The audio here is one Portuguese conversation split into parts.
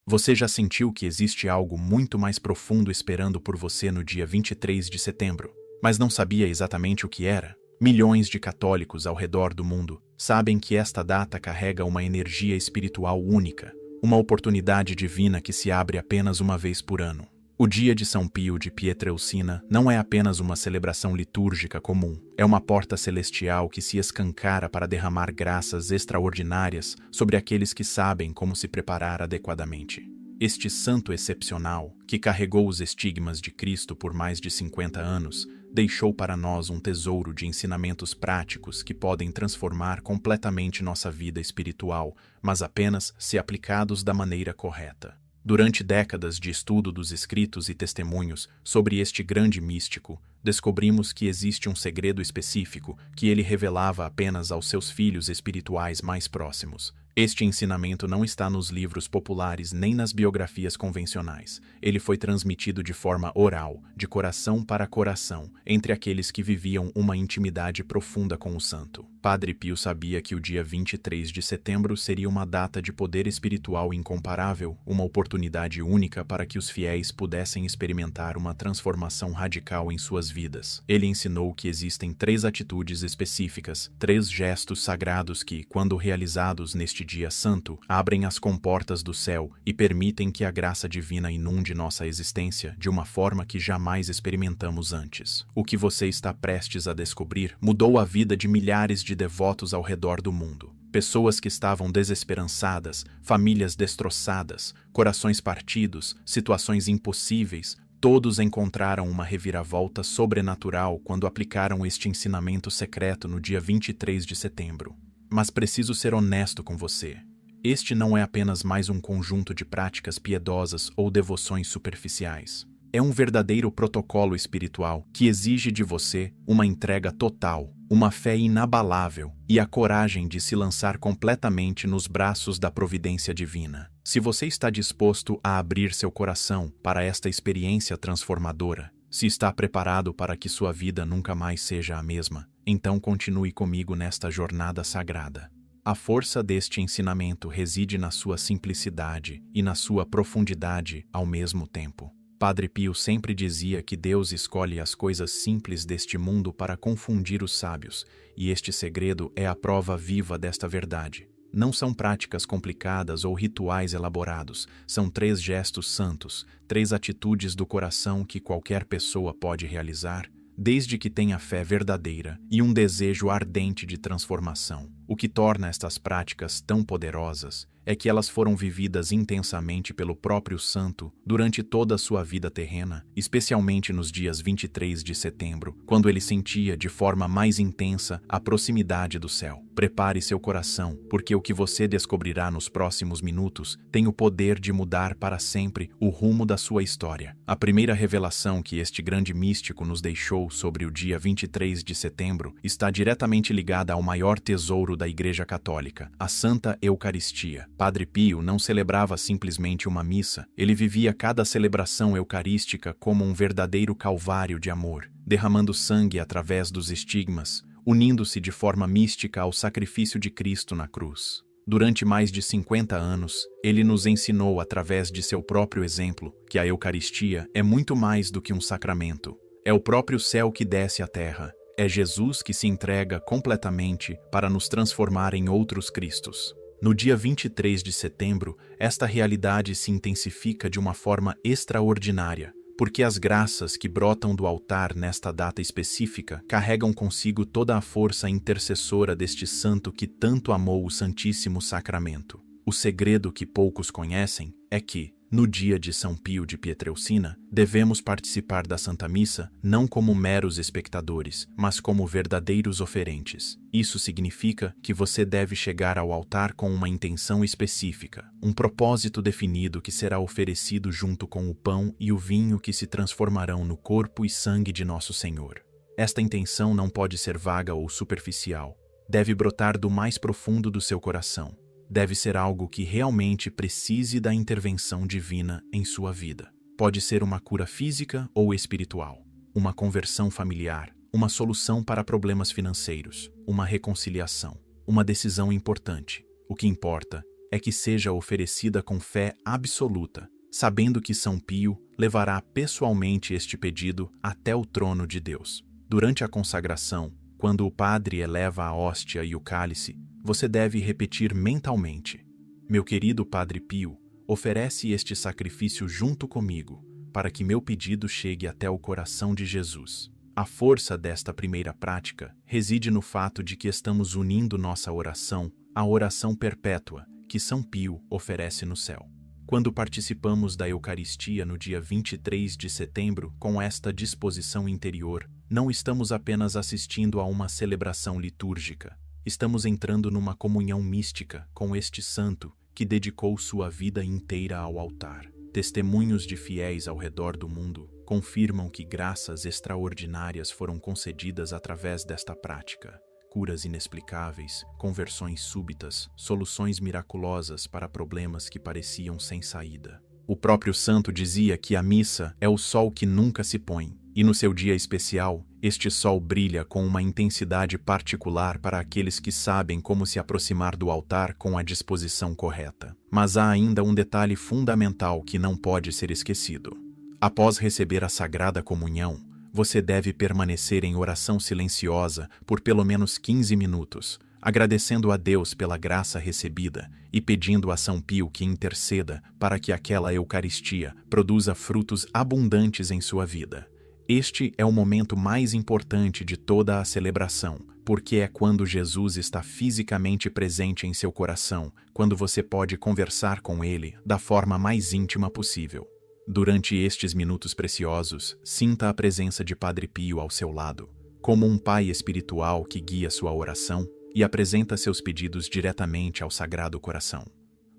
Você já sentiu que existe algo muito mais profundo esperando por você no dia 23 de setembro, mas não sabia exatamente o que era? Milhões de católicos ao redor do mundo sabem que esta data carrega uma energia espiritual única, uma oportunidade divina que se abre apenas uma vez por ano. O dia de São Pio de Pietrelcina não é apenas uma celebração litúrgica comum, é uma porta celestial que se escancara para derramar graças extraordinárias sobre aqueles que sabem como se preparar adequadamente. Este santo excepcional, que carregou os estigmas de Cristo por mais de 50 anos, deixou para nós um tesouro de ensinamentos práticos que podem transformar completamente nossa vida espiritual, mas apenas se aplicados da maneira correta. Durante décadas de estudo dos escritos e testemunhos sobre este grande místico, descobrimos que existe um segredo específico que ele revelava apenas aos seus filhos espirituais mais próximos. Este ensinamento não está nos livros populares nem nas biografias convencionais. Ele foi transmitido de forma oral, de coração para coração, entre aqueles que viviam uma intimidade profunda com o santo. Padre Pio sabia que o dia 23 de setembro seria uma data de poder espiritual incomparável, uma oportunidade única para que os fiéis pudessem experimentar uma transformação radical em suas vidas. Ele ensinou que existem 3 atitudes específicas, 3 gestos sagrados que, quando realizados neste dia santo, abrem as comportas do céu e permitem que a graça divina inunde nossa existência de uma forma que jamais experimentamos antes. O que você está prestes a descobrir mudou a vida de milhares de devotos ao redor do mundo. Pessoas que estavam desesperançadas, famílias destroçadas, corações partidos, situações impossíveis, todos encontraram uma reviravolta sobrenatural quando aplicaram este ensinamento secreto no dia 23 de setembro. Mas preciso ser honesto com você. Este não é apenas mais um conjunto de práticas piedosas ou devoções superficiais. É um verdadeiro protocolo espiritual que exige de você uma entrega total, uma fé inabalável e a coragem de se lançar completamente nos braços da providência divina. Se você está disposto a abrir seu coração para esta experiência transformadora, se está preparado para que sua vida nunca mais seja a mesma, então continue comigo nesta jornada sagrada. A força deste ensinamento reside na sua simplicidade e na sua profundidade ao mesmo tempo. Padre Pio sempre dizia que Deus escolhe as coisas simples deste mundo para confundir os sábios, e este segredo é a prova viva desta verdade. Não são práticas complicadas ou rituais elaborados, são 3 gestos santos, 3 atitudes do coração que qualquer pessoa pode realizar, desde que tenha fé verdadeira e um desejo ardente de transformação. O que torna estas práticas tão poderosas é que elas foram vividas intensamente pelo próprio santo durante toda a sua vida terrena, especialmente nos dias 23 de setembro, quando ele sentia de forma mais intensa a proximidade do céu. Prepare seu coração, porque o que você descobrirá nos próximos minutos tem o poder de mudar para sempre o rumo da sua história. A primeira revelação que este grande místico nos deixou sobre o dia 23 de setembro está diretamente ligada ao maior tesouro da Igreja Católica, a Santa Eucaristia. Padre Pio não celebrava simplesmente uma missa, ele vivia cada celebração eucarística como um verdadeiro calvário de amor, derramando sangue através dos estigmas, unindo-se de forma mística ao sacrifício de Cristo na cruz. Durante mais de 50 anos, ele nos ensinou através de seu próprio exemplo que a Eucaristia é muito mais do que um sacramento. É o próprio céu que desce à terra. É Jesus que se entrega completamente para nos transformar em outros Cristos. No dia 23 de setembro, esta realidade se intensifica de uma forma extraordinária, porque as graças que brotam do altar nesta data específica carregam consigo toda a força intercessora deste santo que tanto amou o Santíssimo Sacramento. O segredo que poucos conhecem é que, no dia de São Pio de Pietrelcina, devemos participar da Santa Missa não como meros espectadores, mas como verdadeiros oferentes. Isso significa que você deve chegar ao altar com uma intenção específica, um propósito definido que será oferecido junto com o pão e o vinho que se transformarão no corpo e sangue de Nosso Senhor. Esta intenção não pode ser vaga ou superficial. Deve brotar do mais profundo do seu coração. Deve ser algo que realmente precise da intervenção divina em sua vida. Pode ser uma cura física ou espiritual, uma conversão familiar, uma solução para problemas financeiros, uma reconciliação, uma decisão importante. O que importa é que seja oferecida com fé absoluta, sabendo que São Pio levará pessoalmente este pedido até o trono de Deus. Durante a consagração, quando o padre eleva a hóstia e o cálice, você deve repetir mentalmente: meu querido Padre Pio, oferece este sacrifício junto comigo, para que meu pedido chegue até o coração de Jesus. A força desta primeira prática reside no fato de que estamos unindo nossa oração à oração perpétua que São Pio oferece no céu. Quando participamos da Eucaristia no dia 23 de setembro com esta disposição interior, não estamos apenas assistindo a uma celebração litúrgica, estamos entrando numa comunhão mística com este santo que dedicou sua vida inteira ao altar. Testemunhos de fiéis ao redor do mundo confirmam que graças extraordinárias foram concedidas através desta prática. Curas inexplicáveis, conversões súbitas, soluções miraculosas para problemas que pareciam sem saída. O próprio santo dizia que a missa é o sol que nunca se põe, e no seu dia especial, este sol brilha com uma intensidade particular para aqueles que sabem como se aproximar do altar com a disposição correta. Mas há ainda um detalhe fundamental que não pode ser esquecido. Após receber a Sagrada Comunhão, você deve permanecer em oração silenciosa por pelo menos 15 minutos, agradecendo a Deus pela graça recebida e pedindo a São Pio que interceda para que aquela Eucaristia produza frutos abundantes em sua vida. Este é o momento mais importante de toda a celebração, porque é quando Jesus está fisicamente presente em seu coração, quando você pode conversar com ele da forma mais íntima possível. Durante estes minutos preciosos, sinta a presença de Padre Pio ao seu lado, como um pai espiritual que guia sua oração e apresenta seus pedidos diretamente ao Sagrado Coração.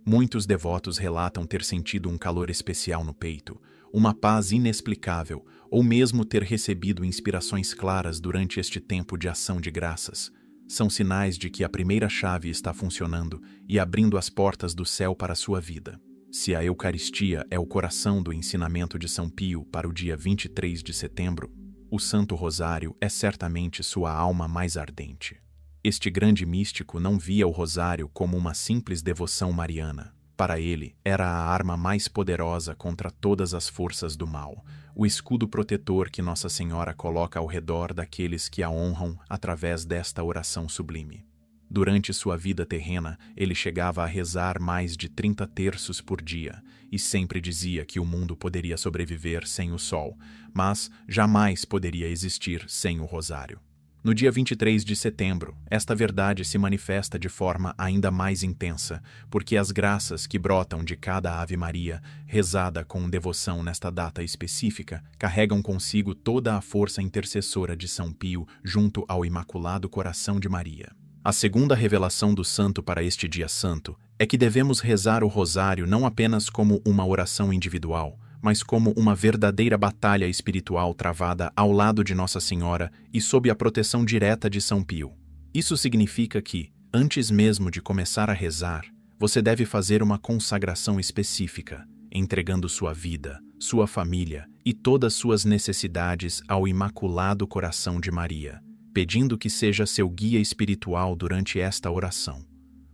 Muitos devotos relatam ter sentido um calor especial no peito, uma paz inexplicável, ou mesmo ter recebido inspirações claras durante este tempo de ação de graças. São sinais de que a primeira chave está funcionando e abrindo as portas do céu para a sua vida. Se a Eucaristia é o coração do ensinamento de São Pio para o dia 23 de setembro, o Santo Rosário é certamente sua alma mais ardente. Este grande místico não via o rosário como uma simples devoção mariana. Para ele, era a arma mais poderosa contra todas as forças do mal, o escudo protetor que Nossa Senhora coloca ao redor daqueles que a honram através desta oração sublime. Durante sua vida terrena, ele chegava a rezar mais de 30 terços por dia e sempre dizia que o mundo poderia sobreviver sem o sol, mas jamais poderia existir sem o rosário. No dia 23 de setembro, esta verdade se manifesta de forma ainda mais intensa, porque as graças que brotam de cada Ave Maria, rezada com devoção nesta data específica, carregam consigo toda a força intercessora de São Pio junto ao Imaculado Coração de Maria. A segunda revelação do santo para este dia santo é que devemos rezar o rosário não apenas como uma oração individual, mas como uma verdadeira batalha espiritual travada ao lado de Nossa Senhora e sob a proteção direta de São Pio. Isso significa que, antes mesmo de começar a rezar, você deve fazer uma consagração específica, entregando sua vida, sua família e todas suas necessidades ao Imaculado Coração de Maria, pedindo que seja seu guia espiritual durante esta oração.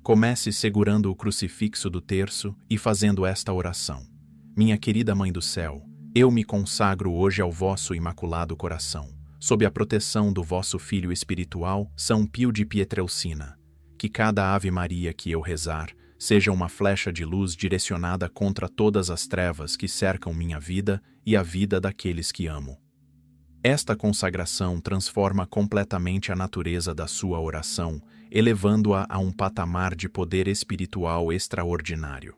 Comece segurando o crucifixo do terço e fazendo esta oração. Minha querida Mãe do Céu, eu me consagro hoje ao vosso Imaculado Coração, sob a proteção do vosso Filho espiritual, São Pio de Pietrelcina. Que cada Ave Maria que eu rezar seja uma flecha de luz direcionada contra todas as trevas que cercam minha vida e a vida daqueles que amo. Esta consagração transforma completamente a natureza da sua oração, elevando-a a um patamar de poder espiritual extraordinário.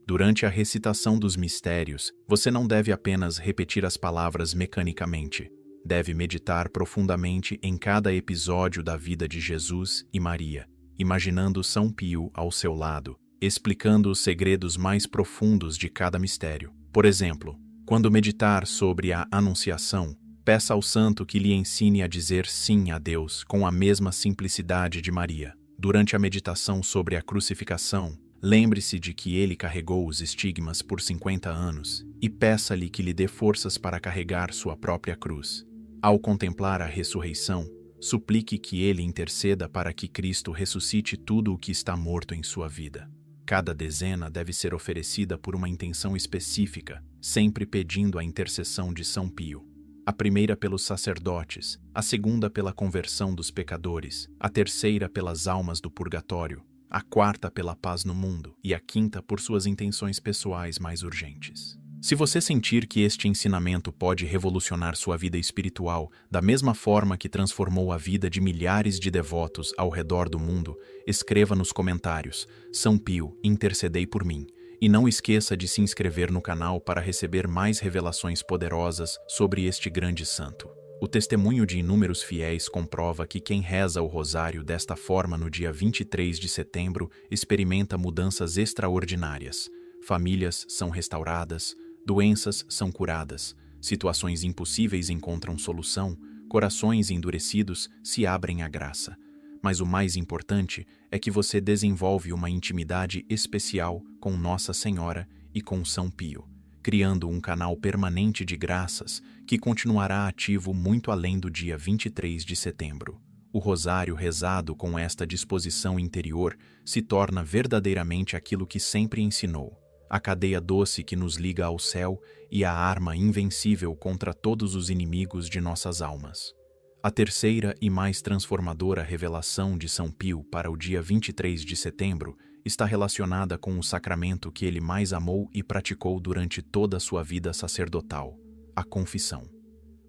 Durante a recitação dos mistérios, você não deve apenas repetir as palavras mecanicamente. Deve meditar profundamente em cada episódio da vida de Jesus e Maria, imaginando São Pio ao seu lado, explicando os segredos mais profundos de cada mistério. Por exemplo, quando meditar sobre a Anunciação, peça ao santo que lhe ensine a dizer sim a Deus com a mesma simplicidade de Maria. Durante a meditação sobre a crucificação, lembre-se de que ele carregou os estigmas por 50 anos e peça-lhe que lhe dê forças para carregar sua própria cruz. Ao contemplar a ressurreição, suplique que ele interceda para que Cristo ressuscite tudo o que está morto em sua vida. Cada dezena deve ser oferecida por uma intenção específica, sempre pedindo a intercessão de São Pio. A primeira pelos sacerdotes, a segunda pela conversão dos pecadores, a terceira pelas almas do purgatório, a quarta pela paz no mundo e a quinta por suas intenções pessoais mais urgentes. Se você sentir que este ensinamento pode revolucionar sua vida espiritual da mesma forma que transformou a vida de milhares de devotos ao redor do mundo, escreva nos comentários: São Pio, intercedei por mim. E não esqueça de se inscrever no canal para receber mais revelações poderosas sobre este grande santo. O testemunho de inúmeros fiéis comprova que quem reza o rosário desta forma no dia 23 de setembro experimenta mudanças extraordinárias. Famílias são restauradas, doenças são curadas, situações impossíveis encontram solução, corações endurecidos se abrem à graça. Mas o mais importante é que você desenvolve uma intimidade especial com Nossa Senhora e com São Pio, criando um canal permanente de graças que continuará ativo muito além do dia 23 de setembro. O rosário rezado com esta disposição interior se torna verdadeiramente aquilo que sempre ensinou: a cadeia doce que nos liga ao céu e a arma invencível contra todos os inimigos de nossas almas. A terceira e mais transformadora revelação de São Pio para o dia 23 de setembro está relacionada com o sacramento que ele mais amou e praticou durante toda a sua vida sacerdotal: a confissão.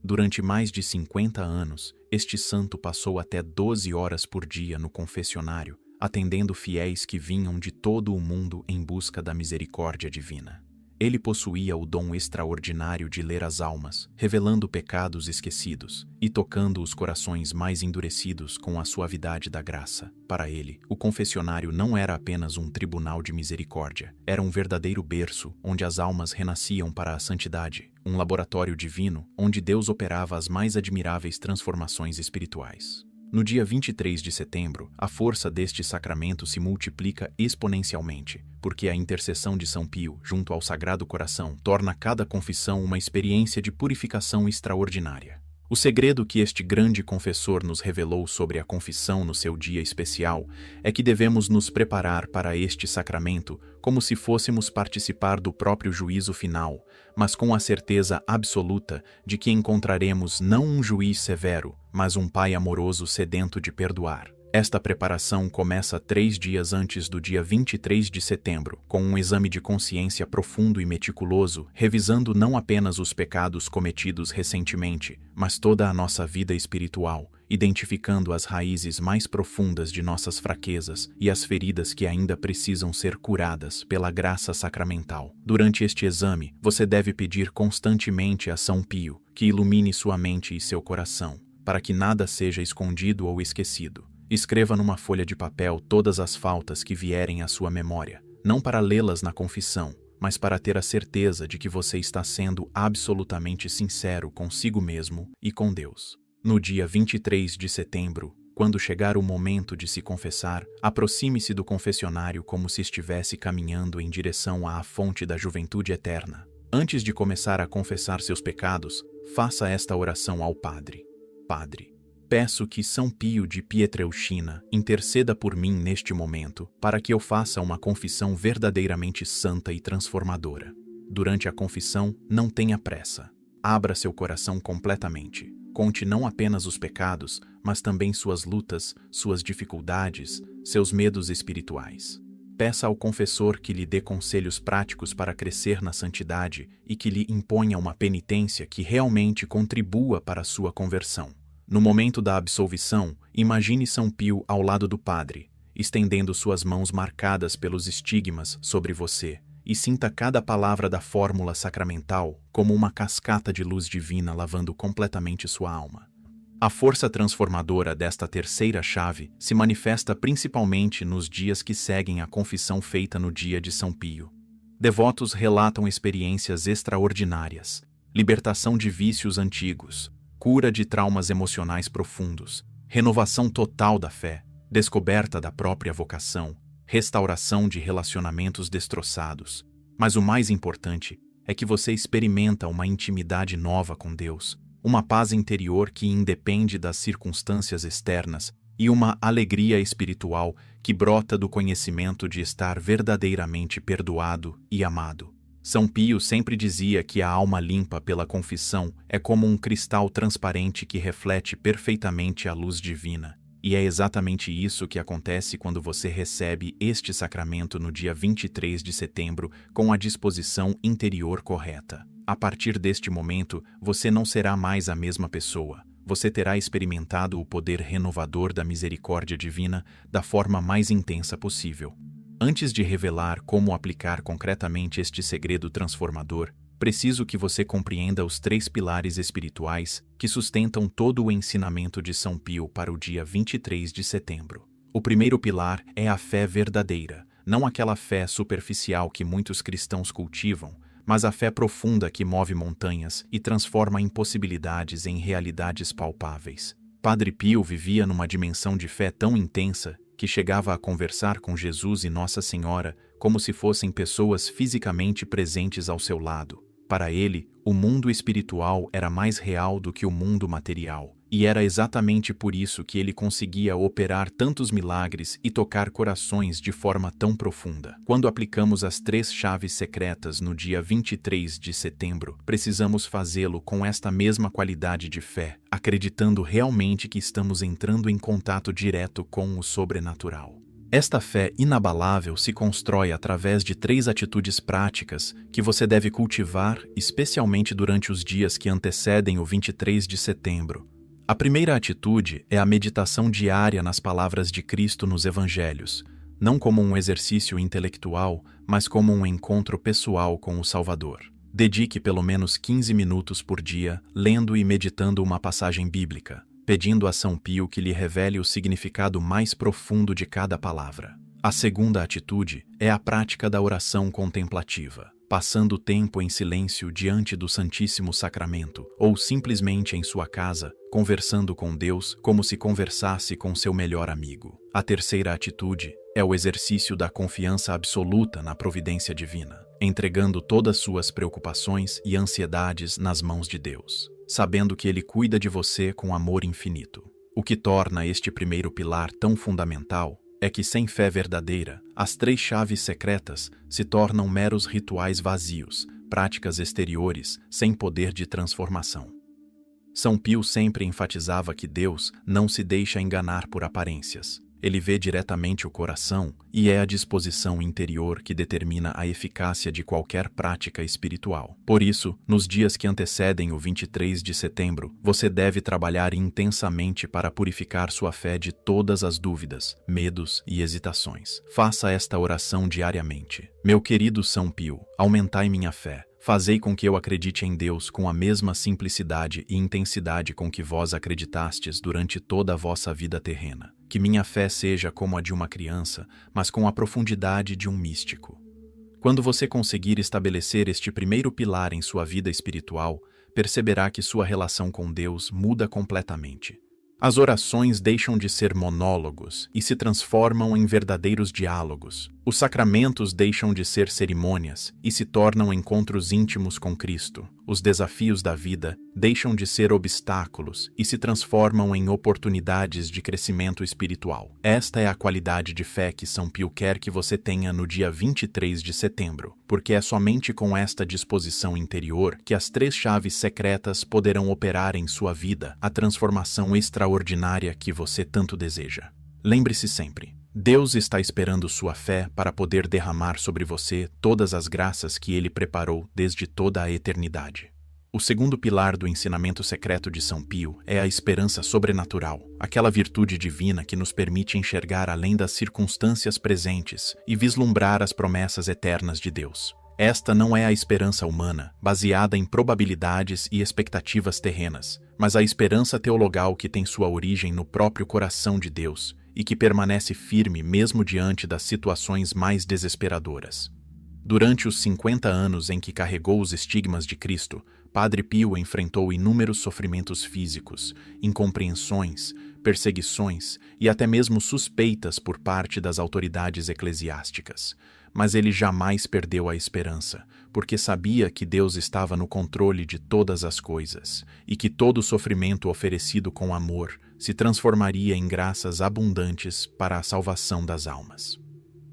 Durante mais de 50 anos, este santo passou até 12 horas por dia no confessionário, atendendo fiéis que vinham de todo o mundo em busca da misericórdia divina. Ele possuía o dom extraordinário de ler as almas, revelando pecados esquecidos e tocando os corações mais endurecidos com a suavidade da graça. Para ele, o confessionário não era apenas um tribunal de misericórdia, era um verdadeiro berço onde as almas renasciam para a santidade, um laboratório divino onde Deus operava as mais admiráveis transformações espirituais. No dia 23 de setembro, a força deste sacramento se multiplica exponencialmente, porque a intercessão de São Pio junto ao Sagrado Coração torna cada confissão uma experiência de purificação extraordinária. O segredo que este grande confessor nos revelou sobre a confissão no seu dia especial é que devemos nos preparar para este sacramento como se fôssemos participar do próprio juízo final, mas com a certeza absoluta de que encontraremos não um juiz severo, mas um Pai amoroso sedento de perdoar. Esta preparação começa 3 dias antes do dia 23 de setembro, com um exame de consciência profundo e meticuloso, revisando não apenas os pecados cometidos recentemente, mas toda a nossa vida espiritual, identificando as raízes mais profundas de nossas fraquezas e as feridas que ainda precisam ser curadas pela graça sacramental. Durante este exame, você deve pedir constantemente a São Pio que ilumine sua mente e seu coração, para que nada seja escondido ou esquecido. Escreva numa folha de papel todas as faltas que vierem à sua memória, não para lê-las na confissão, mas para ter a certeza de que você está sendo absolutamente sincero consigo mesmo e com Deus. No dia 23 de setembro, quando chegar o momento de se confessar, aproxime-se do confessionário como se estivesse caminhando em direção à fonte da juventude eterna. Antes de começar a confessar seus pecados, faça esta oração ao Padre. Padre, peço que São Pio de Pietrelcina interceda por mim neste momento, para que eu faça uma confissão verdadeiramente santa e transformadora. Durante a confissão, não tenha pressa. Abra seu coração completamente. Conte não apenas os pecados, mas também suas lutas, suas dificuldades, seus medos espirituais. Peça ao confessor que lhe dê conselhos práticos para crescer na santidade e que lhe imponha uma penitência que realmente contribua para a sua conversão. No momento da absolvição, imagine São Pio ao lado do Padre, estendendo suas mãos marcadas pelos estigmas sobre você, e sinta cada palavra da fórmula sacramental como uma cascata de luz divina lavando completamente sua alma. A força transformadora desta terceira chave se manifesta principalmente nos dias que seguem a confissão feita no dia de São Pio. Devotos relatam experiências extraordinárias, libertação de vícios antigos, cura de traumas emocionais profundos, renovação total da fé, descoberta da própria vocação, restauração de relacionamentos destroçados. Mas o mais importante é que você experimenta uma intimidade nova com Deus, uma paz interior que independe das circunstâncias externas, e uma alegria espiritual que brota do conhecimento de estar verdadeiramente perdoado e amado. São Pio sempre dizia que a alma limpa pela confissão é como um cristal transparente que reflete perfeitamente a luz divina. E é exatamente isso que acontece quando você recebe este sacramento no dia 23 de setembro com a disposição interior correta. A partir deste momento, você não será mais a mesma pessoa. Você terá experimentado o poder renovador da misericórdia divina da forma mais intensa possível. Antes de revelar como aplicar concretamente este segredo transformador, preciso que você compreenda os 3 pilares espirituais que sustentam todo o ensinamento de São Pio para o dia 23 de setembro. O primeiro pilar é a fé verdadeira, não aquela fé superficial que muitos cristãos cultivam, mas a fé profunda que move montanhas e transforma impossibilidades em realidades palpáveis. Padre Pio vivia numa dimensão de fé tão intensa que chegava a conversar com Jesus e Nossa Senhora como se fossem pessoas fisicamente presentes ao seu lado. Para ele, o mundo espiritual era mais real do que o mundo material, e era exatamente por isso que ele conseguia operar tantos milagres e tocar corações de forma tão profunda. Quando aplicamos as 3 chaves secretas no dia 23 de setembro, precisamos fazê-lo com esta mesma qualidade de fé, acreditando realmente que estamos entrando em contato direto com o sobrenatural. Esta fé inabalável se constrói através de 3 atitudes práticas que você deve cultivar, especialmente durante os dias que antecedem o 23 de setembro. A primeira atitude é a meditação diária nas palavras de Cristo nos Evangelhos, não como um exercício intelectual, mas como um encontro pessoal com o Salvador. Dedique pelo menos 15 minutos por dia lendo e meditando uma passagem bíblica, pedindo a São Pio que lhe revele o significado mais profundo de cada palavra. A segunda atitude é a prática da oração contemplativa, passando tempo em silêncio diante do Santíssimo Sacramento, ou simplesmente em sua casa, conversando com Deus como se conversasse com seu melhor amigo. A terceira atitude é o exercício da confiança absoluta na providência divina, entregando todas suas preocupações e ansiedades nas mãos de Deus, sabendo que Ele cuida de você com amor infinito. O que torna este primeiro pilar tão fundamental é que, sem fé verdadeira, as 3 chaves secretas se tornam meros rituais vazios, práticas exteriores, sem poder de transformação. São Pio sempre enfatizava que Deus não se deixa enganar por aparências. Ele vê diretamente o coração e é a disposição interior que determina a eficácia de qualquer prática espiritual. Por isso, nos dias que antecedem o 23 de setembro, você deve trabalhar intensamente para purificar sua fé de todas as dúvidas, medos e hesitações. Faça esta oração diariamente. Meu querido São Pio, aumentai minha fé. Fazei com que eu acredite em Deus com a mesma simplicidade e intensidade com que vós acreditastes durante toda a vossa vida terrena. Que minha fé seja como a de uma criança, mas com a profundidade de um místico. Quando você conseguir estabelecer este primeiro pilar em sua vida espiritual, perceberá que sua relação com Deus muda completamente. As orações deixam de ser monólogos e se transformam em verdadeiros diálogos. Os sacramentos deixam de ser cerimônias e se tornam encontros íntimos com Cristo. Os desafios da vida deixam de ser obstáculos e se transformam em oportunidades de crescimento espiritual. Esta é a qualidade de fé que São Pio quer que você tenha no dia 23 de setembro, porque é somente com esta disposição interior que as 3 chaves secretas poderão operar em sua vida a transformação extraordinária que você tanto deseja. Lembre-se sempre, Deus está esperando sua fé para poder derramar sobre você todas as graças que Ele preparou desde toda a eternidade. O segundo pilar do ensinamento secreto de São Pio é a esperança sobrenatural, aquela virtude divina que nos permite enxergar além das circunstâncias presentes e vislumbrar as promessas eternas de Deus. Esta não é a esperança humana, baseada em probabilidades e expectativas terrenas, mas a esperança teologal que tem sua origem no próprio coração de Deus e que permanece firme mesmo diante das situações mais desesperadoras. Durante os 50 anos em que carregou os estigmas de Cristo, Padre Pio enfrentou inúmeros sofrimentos físicos, incompreensões, perseguições e até mesmo suspeitas por parte das autoridades eclesiásticas. Mas ele jamais perdeu a esperança, porque sabia que Deus estava no controle de todas as coisas e que todo sofrimento oferecido com amor se transformaria em graças abundantes para a salvação das almas.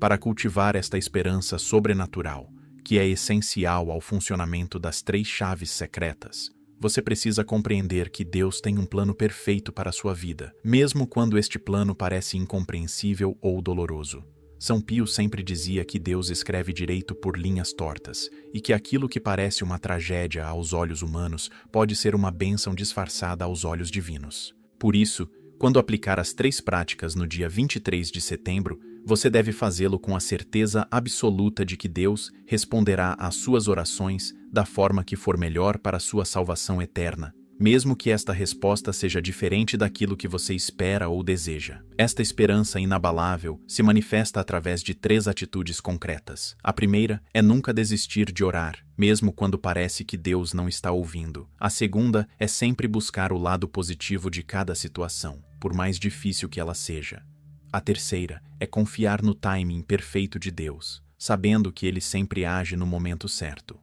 Para cultivar esta esperança sobrenatural, que é essencial ao funcionamento das 3 chaves secretas, você precisa compreender que Deus tem um plano perfeito para a sua vida, mesmo quando este plano parece incompreensível ou doloroso. São Pio sempre dizia que Deus escreve direito por linhas tortas, e que aquilo que parece uma tragédia aos olhos humanos pode ser uma bênção disfarçada aos olhos divinos. Por isso, quando aplicar as 3 práticas no dia 23 de setembro, você deve fazê-lo com a certeza absoluta de que Deus responderá às suas orações da forma que for melhor para a sua salvação eterna, mesmo que esta resposta seja diferente daquilo que você espera ou deseja. Esta esperança inabalável se manifesta através de 3 atitudes concretas. A primeira é nunca desistir de orar, mesmo quando parece que Deus não está ouvindo. A segunda é sempre buscar o lado positivo de cada situação, por mais difícil que ela seja. A terceira é confiar no timing perfeito de Deus, sabendo que Ele sempre age no momento certo.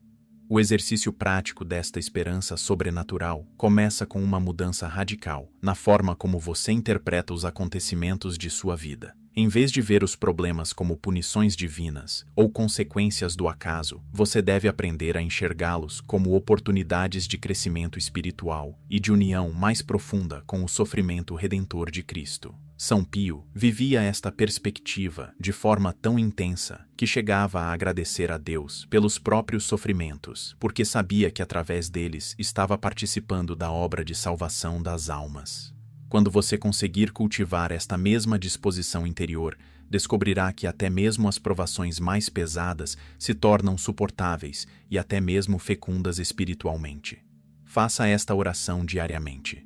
O exercício prático desta esperança sobrenatural começa com uma mudança radical na forma como você interpreta os acontecimentos de sua vida. Em vez de ver os problemas como punições divinas ou consequências do acaso, você deve aprender a enxergá-los como oportunidades de crescimento espiritual e de união mais profunda com o sofrimento redentor de Cristo. São Pio vivia esta perspectiva de forma tão intensa que chegava a agradecer a Deus pelos próprios sofrimentos, porque sabia que através deles estava participando da obra de salvação das almas. Quando você conseguir cultivar esta mesma disposição interior, descobrirá que até mesmo as provações mais pesadas se tornam suportáveis e até mesmo fecundas espiritualmente. Faça esta oração diariamente.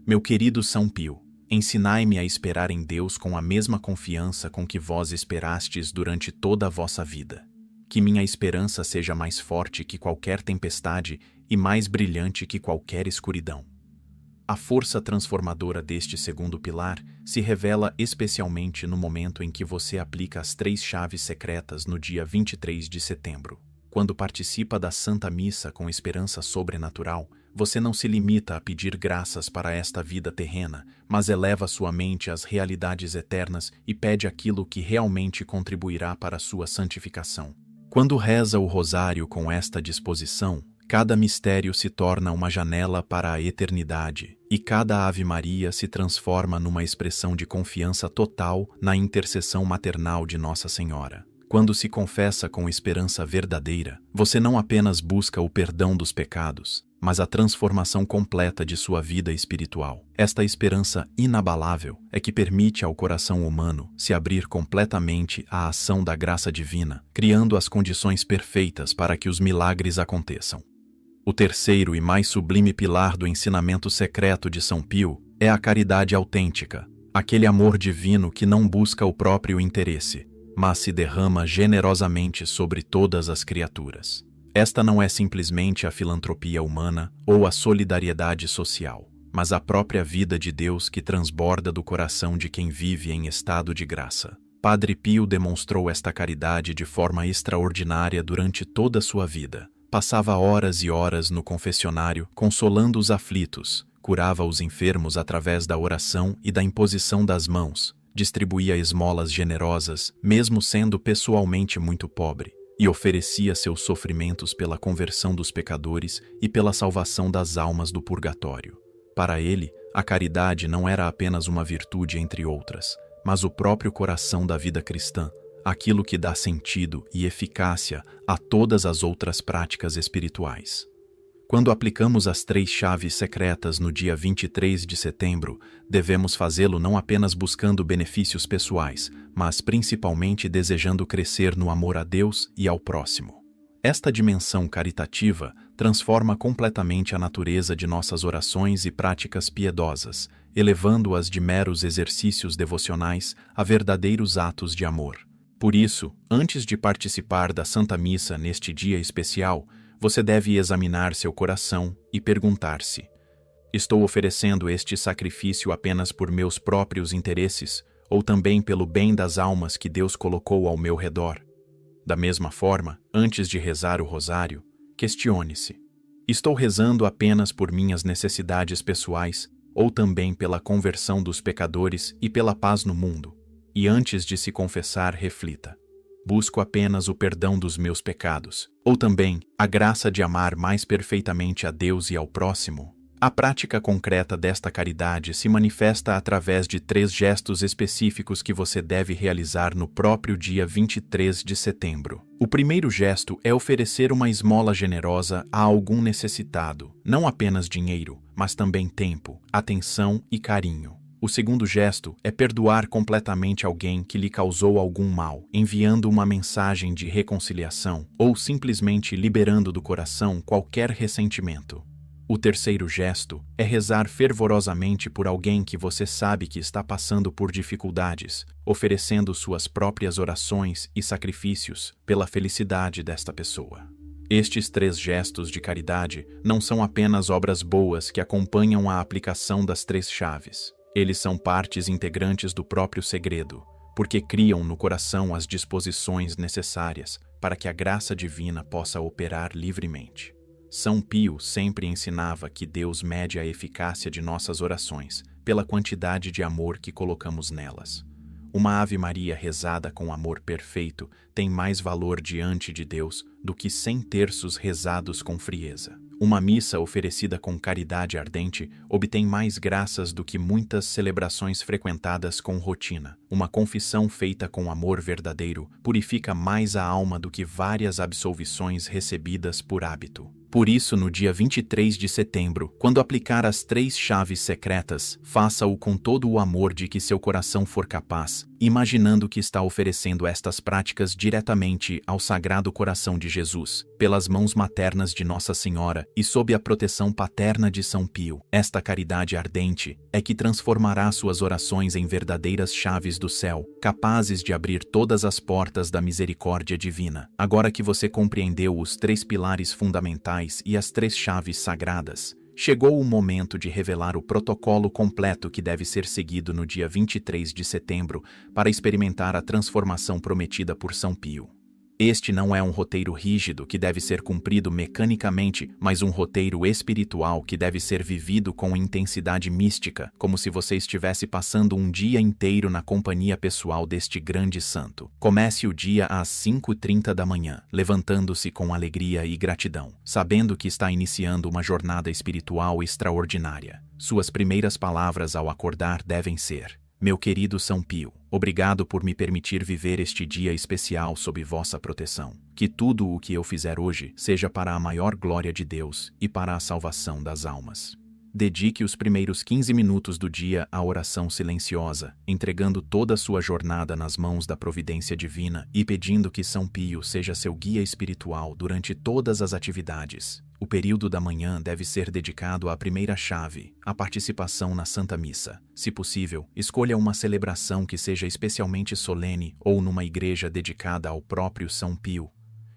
Meu querido São Pio, ensinai-me a esperar em Deus com a mesma confiança com que vós esperastes durante toda a vossa vida. Que minha esperança seja mais forte que qualquer tempestade e mais brilhante que qualquer escuridão. A força transformadora deste segundo pilar se revela especialmente no momento em que você aplica as 3 chaves secretas no dia 23 de setembro. Quando participa da Santa Missa com esperança sobrenatural, você não se limita a pedir graças para esta vida terrena, mas eleva sua mente às realidades eternas e pede aquilo que realmente contribuirá para a sua santificação. Quando reza o rosário com esta disposição, cada mistério se torna uma janela para a eternidade, e cada Ave Maria se transforma numa expressão de confiança total na intercessão maternal de Nossa Senhora. Quando se confessa com esperança verdadeira, você não apenas busca o perdão dos pecados, mas a transformação completa de sua vida espiritual. Esta esperança inabalável é que permite ao coração humano se abrir completamente à ação da graça divina, criando as condições perfeitas para que os milagres aconteçam. O terceiro e mais sublime pilar do ensinamento secreto de São Pio é a caridade autêntica, aquele amor divino que não busca o próprio interesse, mas se derrama generosamente sobre todas as criaturas. Esta não é simplesmente a filantropia humana ou a solidariedade social, mas a própria vida de Deus que transborda do coração de quem vive em estado de graça. Padre Pio demonstrou esta caridade de forma extraordinária durante toda a sua vida. Passava horas e horas no confessionário, consolando os aflitos, curava os enfermos através da oração e da imposição das mãos, distribuía esmolas generosas, mesmo sendo pessoalmente muito pobre, e oferecia seus sofrimentos pela conversão dos pecadores e pela salvação das almas do purgatório. Para ele, a caridade não era apenas uma virtude entre outras, mas o próprio coração da vida cristã, aquilo que dá sentido e eficácia a todas as outras práticas espirituais. Quando aplicamos as 3 chaves secretas no dia 23 de setembro, devemos fazê-lo não apenas buscando benefícios pessoais, mas principalmente desejando crescer no amor a Deus e ao próximo. Esta dimensão caritativa transforma completamente a natureza de nossas orações e práticas piedosas, elevando-as de meros exercícios devocionais a verdadeiros atos de amor. Por isso, antes de participar da Santa Missa neste dia especial, você deve examinar seu coração e perguntar-se: estou oferecendo este sacrifício apenas por meus próprios interesses ou também pelo bem das almas que Deus colocou ao meu redor? Da mesma forma, antes de rezar o rosário, questione-se: estou rezando apenas por minhas necessidades pessoais ou também pela conversão dos pecadores e pela paz no mundo. E antes de se confessar, reflita: busco apenas o perdão dos meus pecados, ou também a graça de amar mais perfeitamente a Deus e ao próximo? A prática concreta desta caridade se manifesta através de 3 gestos específicos que você deve realizar no próprio dia 23 de setembro. O primeiro gesto é oferecer uma esmola generosa a algum necessitado, não apenas dinheiro, mas também tempo, atenção e carinho. O segundo gesto é perdoar completamente alguém que lhe causou algum mal, enviando uma mensagem de reconciliação ou simplesmente liberando do coração qualquer ressentimento. O terceiro gesto é rezar fervorosamente por alguém que você sabe que está passando por dificuldades, oferecendo suas próprias orações e sacrifícios pela felicidade desta pessoa. Estes 3 gestos de caridade não são apenas obras boas que acompanham a aplicação das 3 chaves. Eles são partes integrantes do próprio segredo, porque criam no coração as disposições necessárias para que a graça divina possa operar livremente. São Pio sempre ensinava que Deus mede a eficácia de nossas orações pela quantidade de amor que colocamos nelas. Uma Ave Maria rezada com amor perfeito tem mais valor diante de Deus do que 100 terços rezados com frieza. Uma missa oferecida com caridade ardente obtém mais graças do que muitas celebrações frequentadas com rotina. Uma confissão feita com amor verdadeiro purifica mais a alma do que várias absolvições recebidas por hábito. Por isso, no dia 23 de setembro, quando aplicar as 3 chaves secretas, faça-o com todo o amor de que seu coração for capaz, imaginando que está oferecendo estas práticas diretamente ao Sagrado Coração de Jesus, pelas mãos maternas de Nossa Senhora e sob a proteção paterna de São Pio. Esta caridade ardente é que transformará suas orações em verdadeiras chaves do céu, capazes de abrir todas as portas da misericórdia divina. Agora que você compreendeu os 3 pilares fundamentais e as 3 chaves sagradas, chegou o momento de revelar o protocolo completo que deve ser seguido no dia 23 de setembro para experimentar a transformação prometida por São Pio. Este não é um roteiro rígido que deve ser cumprido mecanicamente, mas um roteiro espiritual que deve ser vivido com intensidade mística, como se você estivesse passando um dia inteiro na companhia pessoal deste grande santo. Comece o dia às 5h30 da manhã, levantando-se com alegria e gratidão, sabendo que está iniciando uma jornada espiritual extraordinária. Suas primeiras palavras ao acordar devem ser: meu querido São Pio, obrigado por me permitir viver este dia especial sob vossa proteção. Que tudo o que eu fizer hoje seja para a maior glória de Deus e para a salvação das almas. Dedique os primeiros 15 minutos do dia à oração silenciosa, entregando toda a sua jornada nas mãos da providência divina e pedindo que São Pio seja seu guia espiritual durante todas as atividades. O período da manhã deve ser dedicado à primeira chave, a participação na Santa Missa. Se possível, escolha uma celebração que seja especialmente solene ou numa igreja dedicada ao próprio São Pio.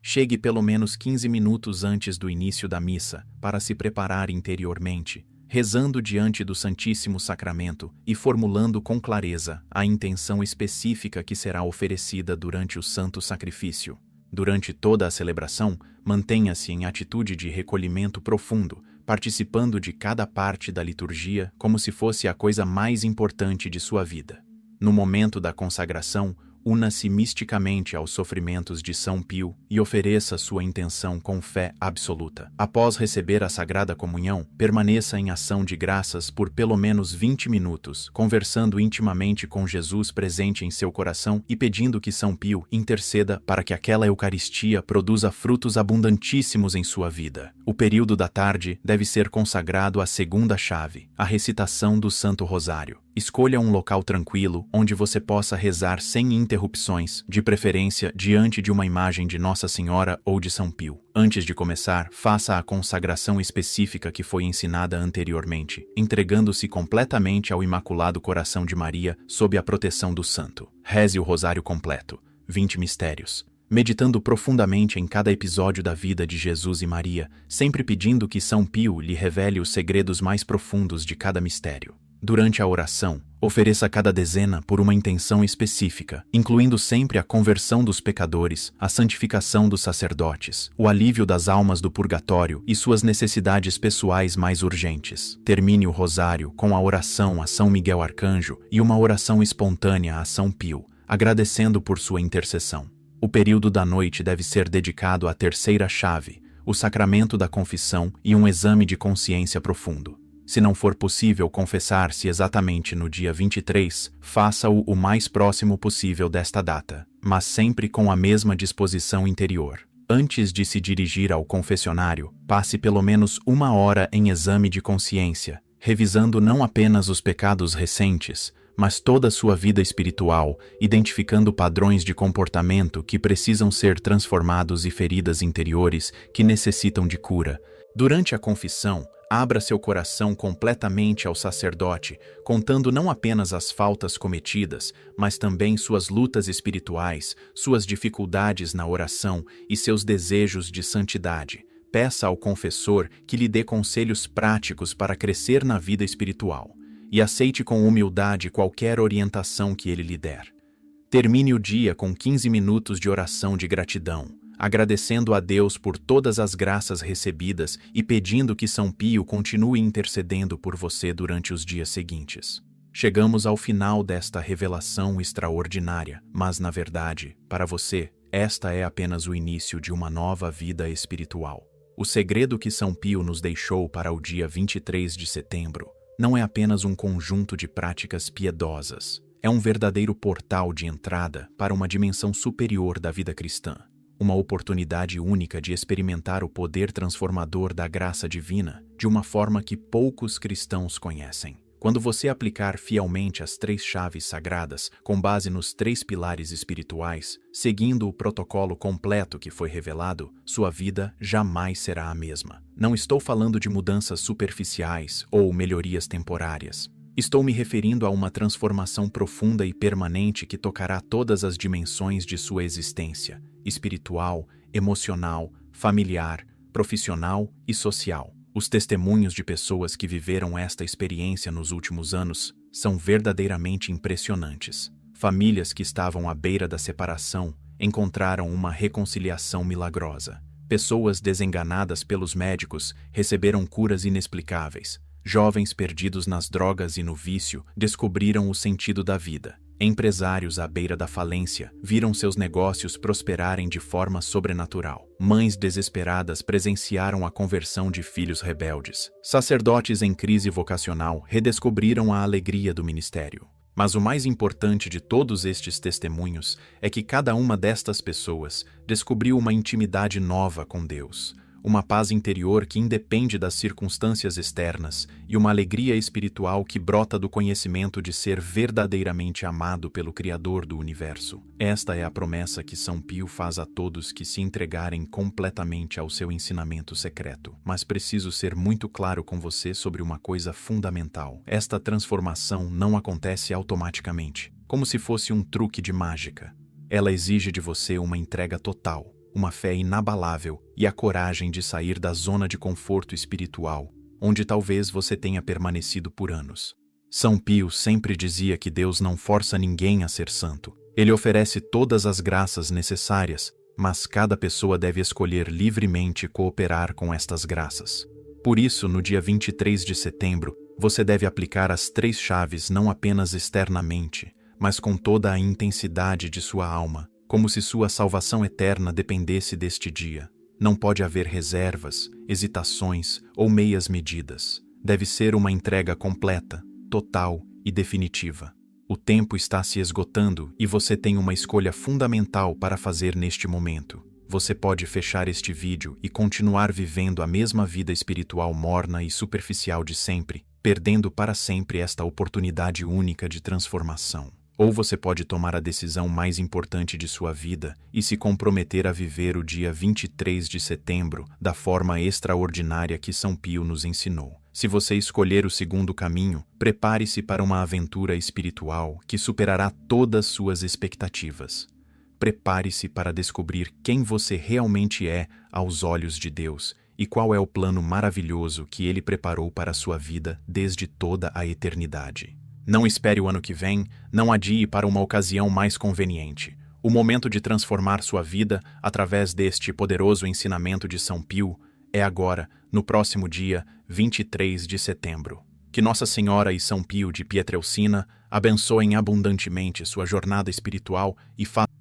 Chegue pelo menos 15 minutos antes do início da missa para se preparar interiormente, rezando diante do Santíssimo Sacramento e formulando com clareza a intenção específica que será oferecida durante o Santo Sacrifício. Durante toda a celebração, mantenha-se em atitude de recolhimento profundo, participando de cada parte da liturgia como se fosse a coisa mais importante de sua vida. No momento da consagração, una-se misticamente aos sofrimentos de São Pio e ofereça sua intenção com fé absoluta. Após receber a Sagrada Comunhão, permaneça em ação de graças por pelo menos 20 minutos, conversando intimamente com Jesus presente em seu coração e pedindo que São Pio interceda para que aquela Eucaristia produza frutos abundantíssimos em sua vida. O período da tarde deve ser consagrado à segunda chave, a recitação do Santo Rosário. Escolha um local tranquilo onde você possa rezar sem interrupções, de preferência diante de uma imagem de Nossa Senhora ou de São Pio. Antes de começar, faça a consagração específica que foi ensinada anteriormente, entregando-se completamente ao Imaculado Coração de Maria sob a proteção do Santo. Reze o Rosário completo, 20 mistérios, meditando profundamente em cada episódio da vida de Jesus e Maria, sempre pedindo que São Pio lhe revele os segredos mais profundos de cada mistério. Durante a oração, ofereça cada dezena por uma intenção específica, incluindo sempre a conversão dos pecadores, a santificação dos sacerdotes, o alívio das almas do purgatório e suas necessidades pessoais mais urgentes. Termine o rosário com a oração a São Miguel Arcanjo e uma oração espontânea a São Pio, agradecendo por sua intercessão. O período da noite deve ser dedicado à terceira chave, o sacramento da confissão e um exame de consciência profundo. Se não for possível confessar-se exatamente no dia 23, faça-o o mais próximo possível desta data, mas sempre com a mesma disposição interior. Antes de se dirigir ao confessionário, passe pelo menos 1 hora em exame de consciência, revisando não apenas os pecados recentes, mas toda a sua vida espiritual, identificando padrões de comportamento que precisam ser transformados e feridas interiores que necessitam de cura. Durante a confissão, abra seu coração completamente ao sacerdote, contando não apenas as faltas cometidas, mas também suas lutas espirituais, suas dificuldades na oração e seus desejos de santidade. Peça ao confessor que lhe dê conselhos práticos para crescer na vida espiritual, e aceite com humildade qualquer orientação que ele lhe der. Termine o dia com 15 minutos de oração de gratidão, agradecendo a Deus por todas as graças recebidas e pedindo que São Pio continue intercedendo por você durante os dias seguintes. Chegamos ao final desta revelação extraordinária, mas, na verdade, para você, esta é apenas o início de uma nova vida espiritual. O segredo que São Pio nos deixou para o dia 23 de setembro não é apenas um conjunto de práticas piedosas, é um verdadeiro portal de entrada para uma dimensão superior da vida cristã. Uma oportunidade única de experimentar o poder transformador da graça divina de uma forma que poucos cristãos conhecem. Quando você aplicar fielmente as 3 chaves sagradas, com base nos 3 pilares espirituais, seguindo o protocolo completo que foi revelado, sua vida jamais será a mesma. Não estou falando de mudanças superficiais ou melhorias temporárias. Estou me referindo a uma transformação profunda e permanente que tocará todas as dimensões de sua existência, espiritual, emocional, familiar, profissional e social. Os testemunhos de pessoas que viveram esta experiência nos últimos anos são verdadeiramente impressionantes. Famílias que estavam à beira da separação encontraram uma reconciliação milagrosa. Pessoas desenganadas pelos médicos receberam curas inexplicáveis. Jovens perdidos nas drogas e no vício descobriram o sentido da vida. Empresários à beira da falência viram seus negócios prosperarem de forma sobrenatural. Mães desesperadas presenciaram a conversão de filhos rebeldes. Sacerdotes em crise vocacional redescobriram a alegria do ministério. Mas o mais importante de todos estes testemunhos é que cada uma destas pessoas descobriu uma intimidade nova com Deus, uma paz interior que independe das circunstâncias externas e uma alegria espiritual que brota do conhecimento de ser verdadeiramente amado pelo Criador do Universo. Esta é a promessa que São Pio faz a todos que se entregarem completamente ao seu ensinamento secreto. Mas preciso ser muito claro com você sobre uma coisa fundamental. Esta transformação não acontece automaticamente, como se fosse um truque de mágica. Ela exige de você uma entrega total, uma fé inabalável e a coragem de sair da zona de conforto espiritual, onde talvez você tenha permanecido por anos. São Pio sempre dizia que Deus não força ninguém a ser santo. Ele oferece todas as graças necessárias, mas cada pessoa deve escolher livremente cooperar com estas graças. Por isso, no dia 23 de setembro, você deve aplicar as 3 chaves não apenas externamente, mas com toda a intensidade de sua alma, como se sua salvação eterna dependesse deste dia. Não pode haver reservas, hesitações ou meias medidas. Deve ser uma entrega completa, total e definitiva. O tempo está se esgotando e você tem uma escolha fundamental para fazer neste momento. Você pode fechar este vídeo e continuar vivendo a mesma vida espiritual morna e superficial de sempre, perdendo para sempre esta oportunidade única de transformação. Ou você pode tomar a decisão mais importante de sua vida e se comprometer a viver o dia 23 de setembro da forma extraordinária que São Pio nos ensinou. Se você escolher o segundo caminho, prepare-se para uma aventura espiritual que superará todas suas expectativas. Prepare-se para descobrir quem você realmente é aos olhos de Deus e qual é o plano maravilhoso que Ele preparou para a sua vida desde toda a eternidade. Não espere o ano que vem, não adie para uma ocasião mais conveniente. O momento de transformar sua vida através deste poderoso ensinamento de São Pio é agora, no próximo dia 23 de setembro. Que Nossa Senhora e São Pio de Pietrelcina abençoem abundantemente sua jornada espiritual e façam